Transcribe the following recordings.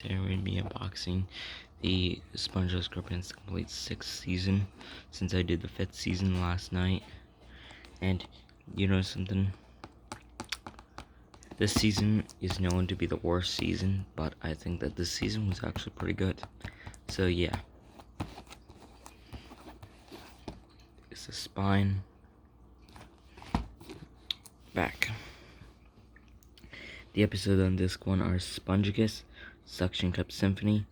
Today we're going to be unboxing the SpongeBob SquarePants complete 6th season, since I did the 5th season last night. And you know something? This season is known to be the worst season, but I think that this season was actually pretty good. So yeah. It's the spine. Back. The episodes on disc 1 are Spongekiss, Suction Cup Symphony,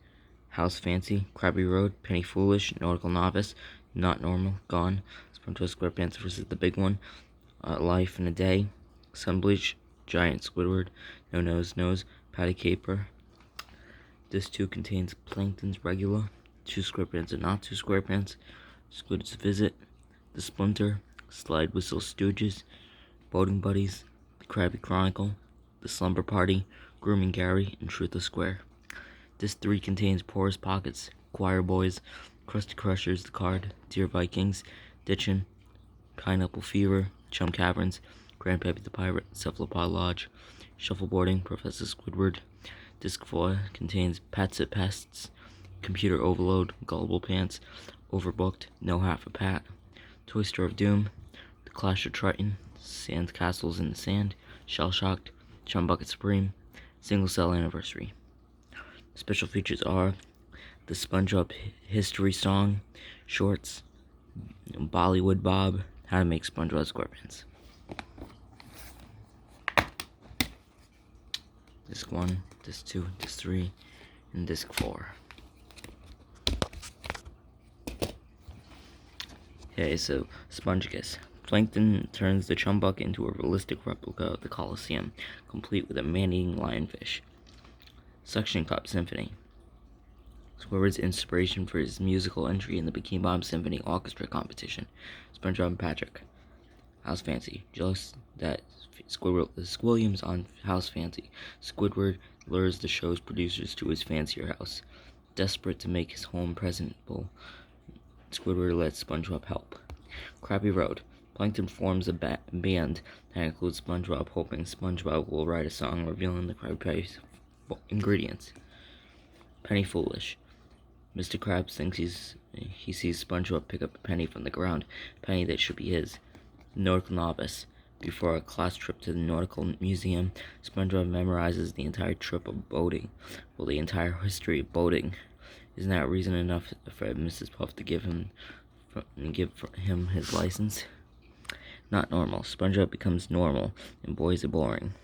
House Fancy, Krabby Road, Penny Foolish, Nautical Novice, Not Normal, Gone, SpongeBob SquarePants vs. the Big One, Life in a Day, Sun Bleach, Giant Squidward, No Nose Nose, Patty Caper. This 2 contains Plankton's Regular, 2 SquarePants and Not 2 SquarePants, Squid's Visit, The Splinter, Slide Whistle Stooges, Boating Buddies, The Krabby Chronicle, The Slumber Party, Grooming Gary, and Truth of Square. This 3 contains Porous Pockets, Choir Boys, Krusty Crushers, The Card, Dear Vikings, Ditchin', Pineapple Fever, Chum Caverns, Grandpappy the Pirate, Cephalopod Lodge, Shuffleboarding, Professor Squidward. Disc 4 contains Pats at Pests, Computer Overload, Gullible Pants, Overbooked, No Half a Pat, Toy Store of Doom, The Clash of Triton, Sand Castles in the Sand, Shell Shocked, Chum Bucket Supreme, Single Cell Anniversary. Special features are the SpongeBob History Song, Shorts, Bollywood Bob, How to Make SpongeBob SquarePants. Disc 1, Disc 2, Disc 3, and Disc 4. Okay, so Spongekiss. Plankton turns the Chum Bucket into a realistic replica of the Colosseum, complete with a man-eating lionfish. Suction Cup Symphony. Squidward's inspiration for his musical entry in the Bikini Bottom Symphony Orchestra competition. SpongeBob and Patrick. House Fancy. Jealous that Squilliam's on House Fancy, Squidward lures the show's producers to his fancier house. Desperate to make his home presentable, Squidward lets SpongeBob help. Krabby Road. Plankton forms a band that includes SpongeBob, hoping SpongeBob will write a song revealing the Krabby Patty's ingredients. Penny Foolish. Mr. Krabs thinks he sees SpongeBob pick up a penny from the ground, a penny that should be his. Nautical Novice. Before a class trip to the Nautical Museum, SpongeBob memorizes the entire trip of boating. Well, the entire history of boating. Isn't that reason enough for Mrs. Puff to give him his license? Not normal. SpongeBob becomes normal, and boys are boring.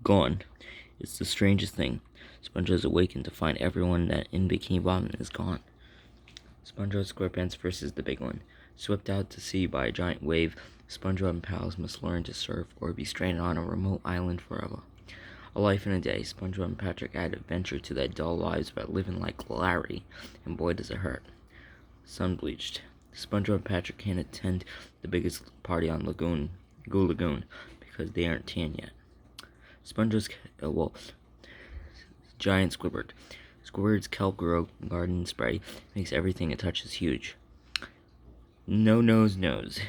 Gone. It's the strangest thing. SpongeBob is awakened to find everyone that in Bikini Bottom is gone. SpongeBob SquarePants vs. the Big One. Swept out to sea by a giant wave, SpongeBob and pals must learn to surf or be stranded on a remote island forever. A Life in a Day. SpongeBob and Patrick add adventure to their dull lives by living like Larry, and boy does it hurt. Sun Bleached. SpongeBob and Patrick can't attend the biggest party on Goo Lagoon because they aren't tan yet. SpongeBob's Giant Squidward. Squidward's kelp garden spray makes everything it touches huge. No Nose Nose.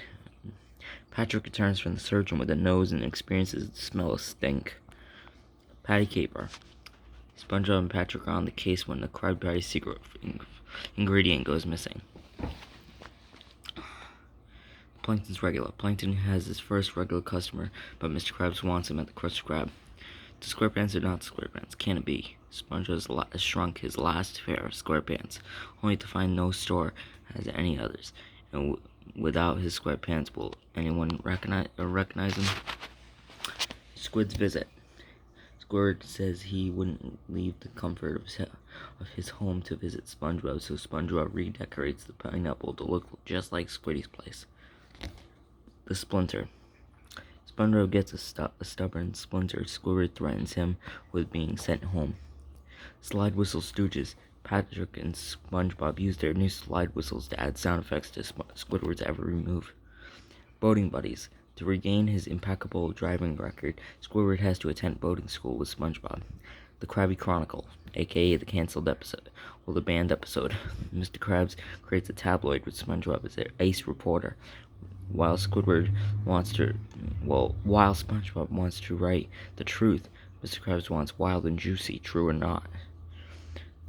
Patrick returns from the surgeon with a nose and experiences the smell of stink. Patty Caper. SpongeBob and Patrick are on the case when the Krabby Patty's secret ingredient goes missing. Plankton's Regular. Plankton has his first regular customer, but Mr. Krabs wants him at the Krusty Krab. The SquarePants are not SquarePants. Can it be? SpongeBob has shrunk his last pair of SquarePants, only to find no store has any others. And without his SquarePants, will anyone recognize him? Squid's Visit. Squidward says he wouldn't leave the comfort of his home to visit SpongeBob, so SpongeBob redecorates the pineapple to look just like Squiddy's place. The Splinter. SpongeBob gets a stubborn Splinter. Squidward threatens him with being sent home. Slide Whistle Stooges. Patrick and SpongeBob use their new slide whistles to add sound effects to Squidward's every move. Boating Buddies. To regain his impeccable driving record, Squidward has to attend boating school with SpongeBob. The Krabby Chronicle, aka the cancelled episode, or the banned episode. Mr. Krabs creates a tabloid with SpongeBob as their ace reporter. While SpongeBob wants to write the truth, Mr. Krabs wants wild and juicy, true or not.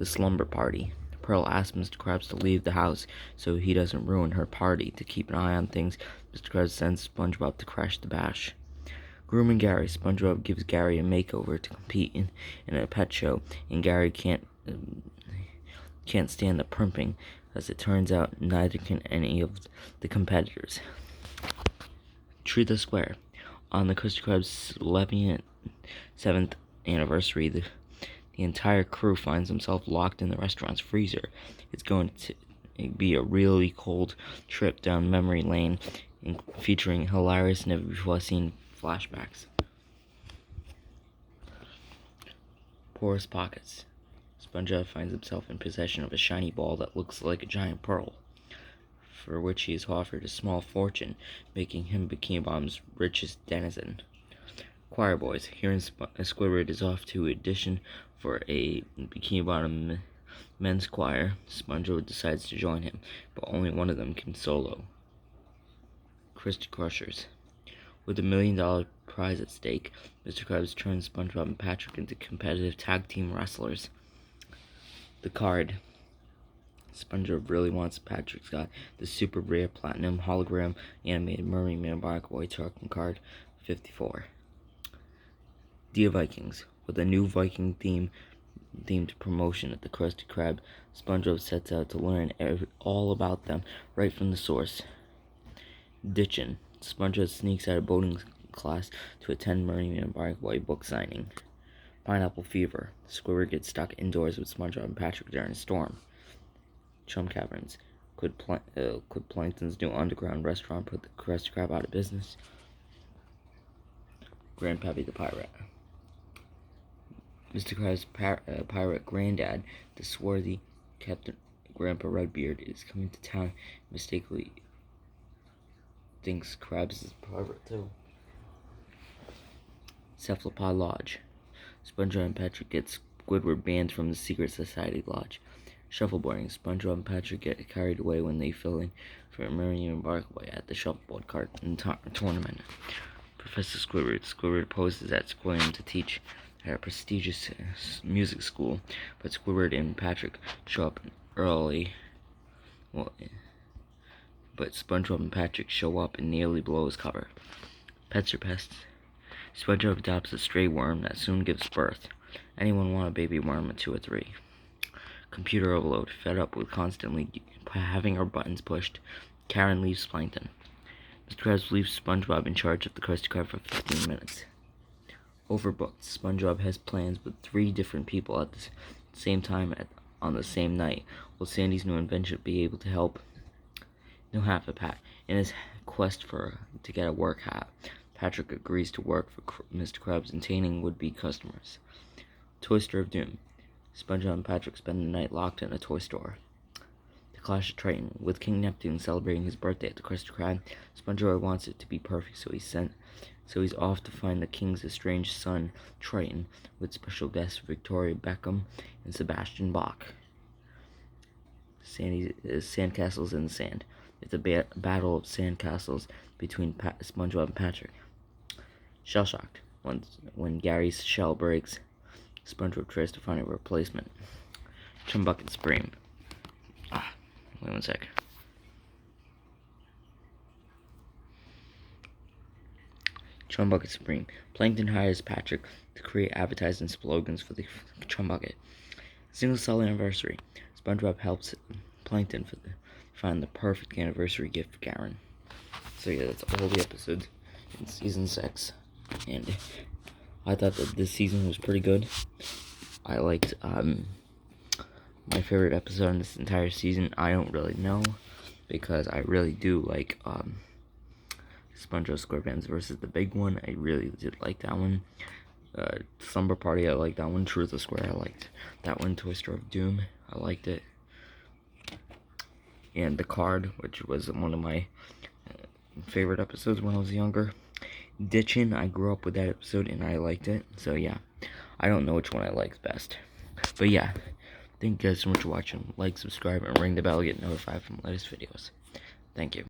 The slumber party. Pearl asks Mr. Krabs to leave the house so he doesn't ruin her party. To keep an eye on things, Mr. Krabs sends SpongeBob to crash the bash. Grooming Gary. SpongeBob gives Gary a makeover to compete in a pet show, and Gary can't stand the primping. As it turns out, neither can any of the competitors. Tree the Square. On the Krusty Krab's 7th anniversary, the entire crew finds themselves locked in the restaurant's freezer. It's going to be a really cold trip down memory lane, featuring hilarious never-before-seen flashbacks. Porous Pockets. SpongeBob finds himself in possession of a shiny ball that looks like a giant pearl, for which he is offered a small fortune, making him Bikini Bottom's richest denizen. Choir Boys. Hearing Squidward is off to audition for a Bikini Bottom men's choir, SpongeBob decides to join him, but only one of them can solo. Krusty Crushers. With $1 million prize at stake, Mr. Krabs turns SpongeBob and Patrick into competitive tag team wrestlers. The Card. SpongeBob really wants Patrick's got the super rare platinum hologram animated Mermaid Man Barnacle talking card 54. Dear Vikings. With a new Viking themed promotion at the Krusty Krab, SpongeBob sets out to learn all about them right from the source. Ditchin'. SpongeBob sneaks out of boating class to attend Mermaid Man Barnacle book signing. Pineapple Fever. Squidward gets stuck indoors with SpongeBob and Patrick during a storm. Chum Caverns. Could Plankton's new underground restaurant put the Krusty Krab out of business? Grandpappy the Pirate. Mr. Krabs' pirate granddad, the swarthy Captain Grandpa Redbeard, is coming to town. Mistakenly thinks Krabs is a pirate too. Cephalopod Lodge. SpongeBob and Patrick get Squidward banned from the Secret Society Lodge. Shuffleboarding. SpongeBob and Patrick get carried away when they fill in for Miriam and Barkley at the shuffleboard cart tournament. Professor Squidward. Squidward poses at Squilliam to teach at a prestigious music school, but Squidward and Patrick show up early. But SpongeBob and Patrick show up and nearly blow his cover. Pets or Pests. SpongeBob adopts a stray worm that soon gives birth. Anyone want a baby worm at 2 or 3? Computer overload. Fed up with constantly having her buttons pushed, Karen leaves Plankton. Mr. Krabs leaves SpongeBob in charge of the Krusty Krab for 15 minutes. Overbooked. SpongeBob has plans with 3 different people at the same time on the same night. Will Sandy's new invention be able to help? No half a pat. In his quest to get a work hat, Patrick agrees to work for Mr. Krabs, entertaining would-be customers. Toy Store of Doom. SpongeBob and Patrick spend the night locked in a toy store. The Clash of Triton. With King Neptune celebrating his birthday at the Krusty Krab, SpongeBob wants it to be perfect, so he's off to find the king's estranged son, Triton, with special guests Victoria Beckham and Sebastian Bach. Sandcastles in the Sand. It's a battle of sandcastles between SpongeBob and Patrick. Shell Shocked. When Gary's shell breaks, SpongeBob tries to find a replacement. Chum Bucket Supreme. Wait one sec. Chum Bucket Supreme. Plankton hires Patrick to create advertising slogans for the Chum Bucket. Single cell anniversary. SpongeBob helps Plankton find the perfect anniversary gift for Karen. So yeah, that's all the episodes in season 6, and I thought that this season was pretty good. I liked my favorite episode in this entire season. I don't really know, because I really do like SpongeBob SquarePants versus the Big One. I really did like that one. Slumber Party, I liked that one. Truth or Square, I liked that one. Toy Store of Doom, I liked it. And The Card, which was one of my favorite episodes when I was younger. Ditchin', I grew up with that episode and I liked it. So yeah, I don't know which one I liked best. But yeah, thank you guys so much for watching. Like, subscribe, and ring the bell to get notified from the latest videos. Thank you.